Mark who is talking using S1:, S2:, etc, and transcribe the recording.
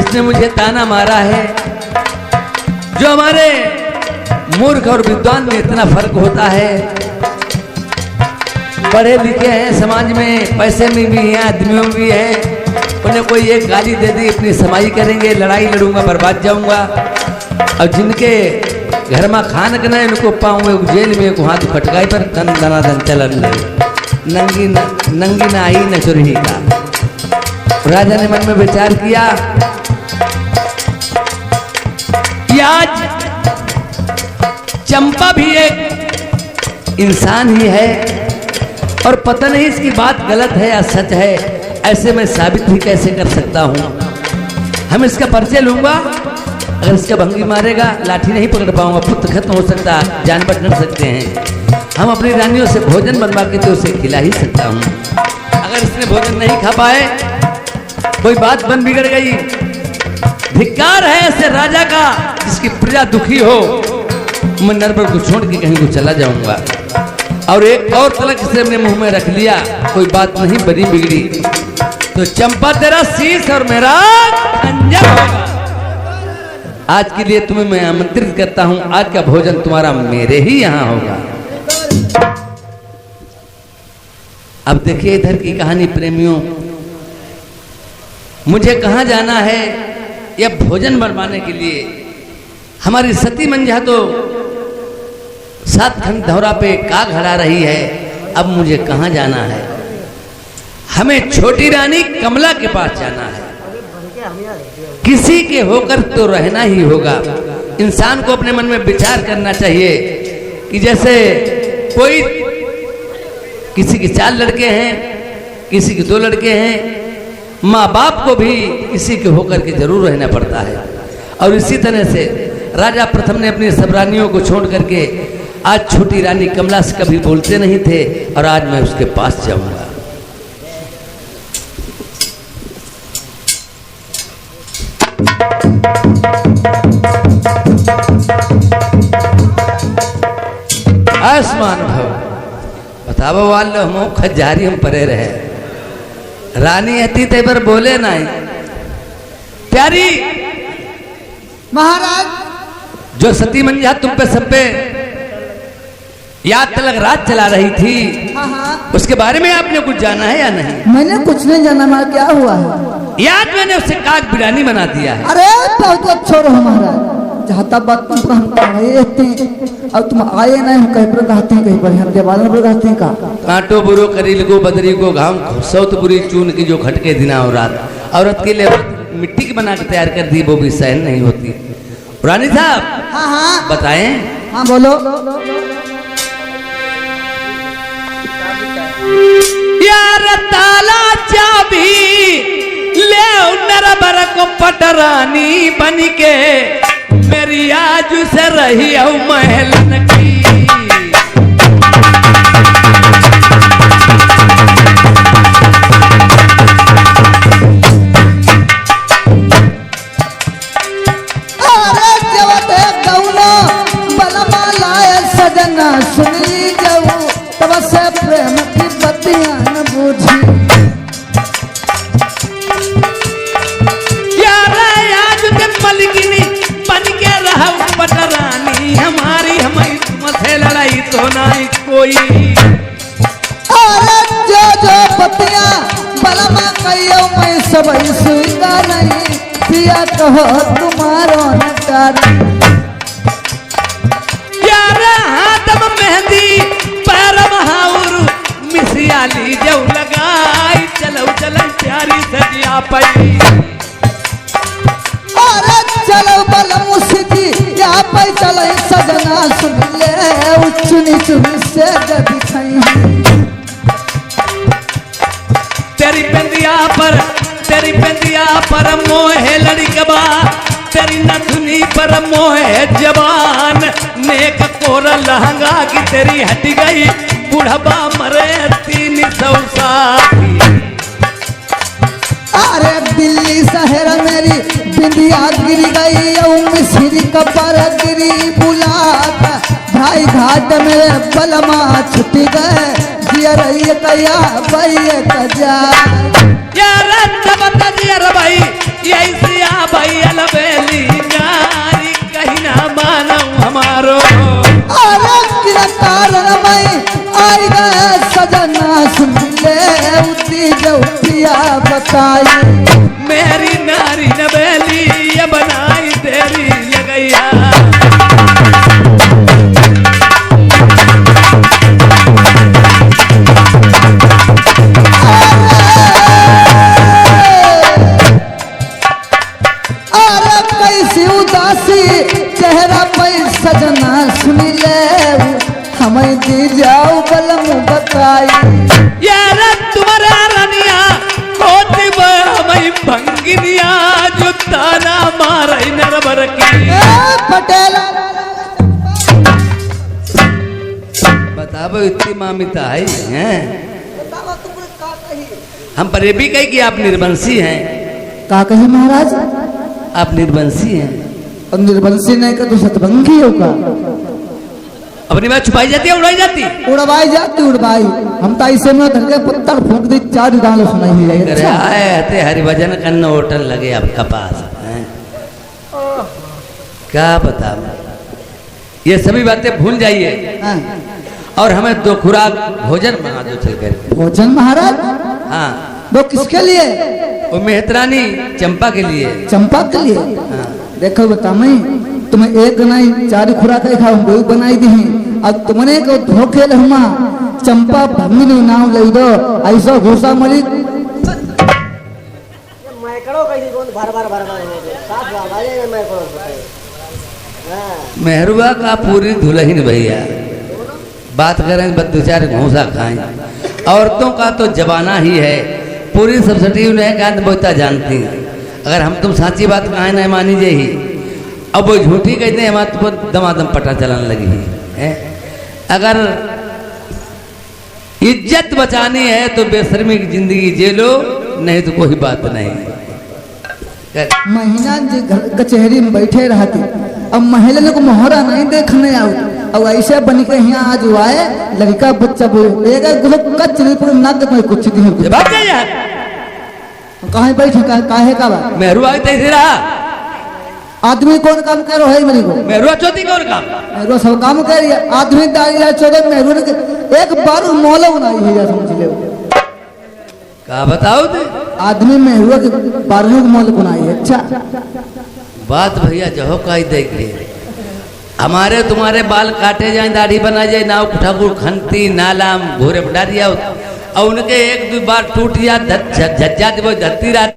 S1: उसने मुझे ताना मारा है। जो हमारे मूर्ख और विद्वान में इतना फर्क होता है। पढ़े लिखे हैं, समाज में पैसे में भी हैं, आदमियों में भी हैं, उन्हें कोई एक गाली दे दी अपनी समाई करेंगे, लड़ाई लड़ूंगा, बर्बाद जाऊंगा। और जिनके घर में खान के ना इनको पाऊँ जेल में को हाथ फटकाई पर धन धनाधन चलन नंगी ना आई न चुरही का। राजा ने मन में विचार किया कि आज चंपा भी एक इंसान ही है और पता नहीं इसकी बात गलत है या सच है, ऐसे मैं साबित भी कैसे कर सकता हूं। हम इसका परिचय लूंगा, अगर इसका भंगी मारेगा लाठी नहीं पकड़ पाऊंगा, पुत्र खत्म हो सकता, जानवर डर सकते हैं। हम अपनी रानियों से भोजन बनवा के तो उसे खिला ही सकता हूं। अगर इसने भोजन नहीं खा पाए, कोई बात बन बिगड़ गई, धिक्कार है ऐसे राजा का जिसकी प्रजा दुखी हो। मैं नरबर को छोड़ के कहीं को चला जाऊंगा। और एक और तलक से अपने मुंह में रख लिया, कोई बात नहीं बनी बिगड़ी तो चंपा तेरा शीश और मेरा खंजर होगा। आज के लिए तुम्हें मैं आमंत्रित करता हूं, आज का भोजन तुम्हारा मेरे ही यहां होगा। अब देखिए इधर की कहानी प्रेमियों, मुझे कहां जाना है यह भोजन बनवाने के लिए। हमारी सती मंझा तो 7 खंड धौरा पे का खड़ा रही है, अब मुझे कहां जाना है? हमें छोटी रानी कमला के पास जाना है। किसी के होकर तो रहना ही होगा। इंसान को अपने मन में विचार करना चाहिए कि जैसे कोई किसी के 4 लड़के हैं, किसी के 2 लड़के हैं, माँ बाप को भी किसी के होकर के जरूर रहना पड़ता है। और इसी तरह से राजा प्रथम ने अपनी सब रानियों को छोड़ करके आज छोटी रानी कमला से कभी बोलते नहीं थे और आज मैं उसके पास जाऊंगा। आसमान भव बताबो वालो हम खजारी हम परे रहे। रानी हती ते पर बोले नहीं। प्यारी
S2: महाराज,
S1: जो सती मंझा तुम पे सब पे याद तलक रात चला रही थी,
S2: हाँ,
S1: उसके बारे में आपने कुछ जाना है या नहीं?
S2: मैंने कुछ नहीं जाना। मार क्या हुआ है?
S1: याद मैंने उसे काग बिरानी बना दिया है।
S2: अरे बहुत अच्छा रहो महाराज, जहाँ तक बात तुम हम रहते हैं और तुम आए नहीं, हम कहीं पर रहते हैं, कहीं पर हम देवाल पर रहते हैं। का
S1: कांटो बुरो करील को बदरी को घाम सौत बुरी चून की जो खटके दिना और रात, औरत के लिए मिट्टी की बना के तैयार कर दी, वो भी सहन नहीं होती। रानी साहब
S2: हाँ
S1: बताएं।
S2: हाँ बोलो।
S1: यार ताला चाबी ले नरबर को पटरानी बन के मेरी आज से रही हूँ महलन की।
S2: अरे जब गौना बलमा लाए सजना सुन ली जाऊँ, तब से प्रेम की बत्तियां न बूझी।
S1: यार आज के मलकिनी बन के रहा पटरानी, हमारी हमारी मथे लड़ाई तो नहीं कोई।
S2: अरे जो बत्तियां बलमा कहियो मैं सब सुनता नहीं, पिया कहो तुम्हारो नकार।
S1: यार हाथ में मेहंदी पैर महाउर मिसियाली जो लगाई, चलो चलो प्यारी सजिया पई।
S2: अरे चलो बल मुस्की यहाँ पे चलो सजना सुन ले, उच्च नीच से बिछाई।
S1: तेरी पेंदिया पर मोहे लड़कबा, तेरी नथुनी पर मोहे जवान, नेक कोर लहंगा की तेरी हट गई, बुढ़बा मरे 300 साथी।
S2: अरे दिल्ली शहर मेरी बिंदिया गिर गई, मिश्री कपर गिरी बुलाता, भाई घाट मेरे बलमा छुट गए, जियर कया भैया कजा।
S1: यार तब तजियर भाई ऐसी आ भाई
S2: बतिया बताई।
S1: मेरी नारी नवेली ये बनाई तेरी ये गैया।
S2: अरे कैसी उदासी चेहरा पे सजना सुन ले, हमें दी जाओ बलम बताई।
S1: यार तुम्हारा रनिया कोती हमें भंगिनिया जो ताना मारे नरबर की।
S2: पटेल
S1: बताओ इतनी मामिता है हैं? हम पर ये भी कही कि आप निर्वंशी हैं।
S2: का कही महाराज?
S1: आप निर्वंशी हैं।
S2: और निर्बंसी नहीं का तो सतभंगी होगा।
S1: अपनी बात छुपाई जाती है उड़ाई जाती।
S2: उड़वाई जाती उड़वाई, हम तो ऐसे में धर के पत्थर फूंक दी, 4 गाल सुनाई नहीं जाए।
S1: करे आए हते हरिभजन कन्न होटल लगे आपका पास हैं? क्या बता, ये सभी बातें भूल जाइए
S2: हाँ।
S1: और हमें 2 खुराक भोजन बना दो चल कर।
S2: भोजन महाराज?
S1: हाँ,
S2: वो किसके लिए?
S1: वो मेहतरानी चंपा के लिए।
S2: चंपा के लिए?
S1: हाँ।
S2: देखो बता, मैं तुम्हें एक नहीं 4 खुराक खाओ वही बनाई दी। अब तुमने को धोखे लहुमा चंपा भंगिन नाम ले दो, ऐसा घोषा मरी
S1: मेहरुआ का पूरी दुल्हन भैया बात करें 2-4 घूसा खाएं। औरतों का तो जमाना ही है, पूरी सब्सिडी उन्हें का बोता जानती। अगर हम तुम साची बात कहें ना मानी जे ही, अब वो झूठी कहते हैं हमारे तो दमादम पता चलाने लगी है। अगर इज्जत बचानी है तो बेशर्मी की जिंदगी जेलो, नहीं तो कोई बात नहीं।
S2: महीना जी कचहरी में बैठे रहती, अब महिला को मोहरा नहीं देखने आओ। अब ऐसे बन के यहाँ आज आए लड़का बच्चा बोले नग में कुछ नहीं कहीं बैठे काहे का बात?
S1: मेहरुआ तैसे रहा
S2: आदमी कौन काम करो है मेरी को?
S1: मेहरुआ चौथी कौन काम?
S2: मेहरुआ सब काम कर रही है। आदमी दाई चौदह मेहरुआ के एक बार मोलो नहीं है, समझ ले।
S1: का बताओ थे?
S2: आदमी मेहरुआ के 12 मोल बनाई है। अच्छा
S1: बात भैया जहो का ही देखिए, हमारे तुम्हारे बाल काटे जाए, दाढ़ी बना जाए, नाव ठाकुर खनती नालाम घोरे डालिया और उनके 1-2 बार टूट जा झज्जा वो धरती रात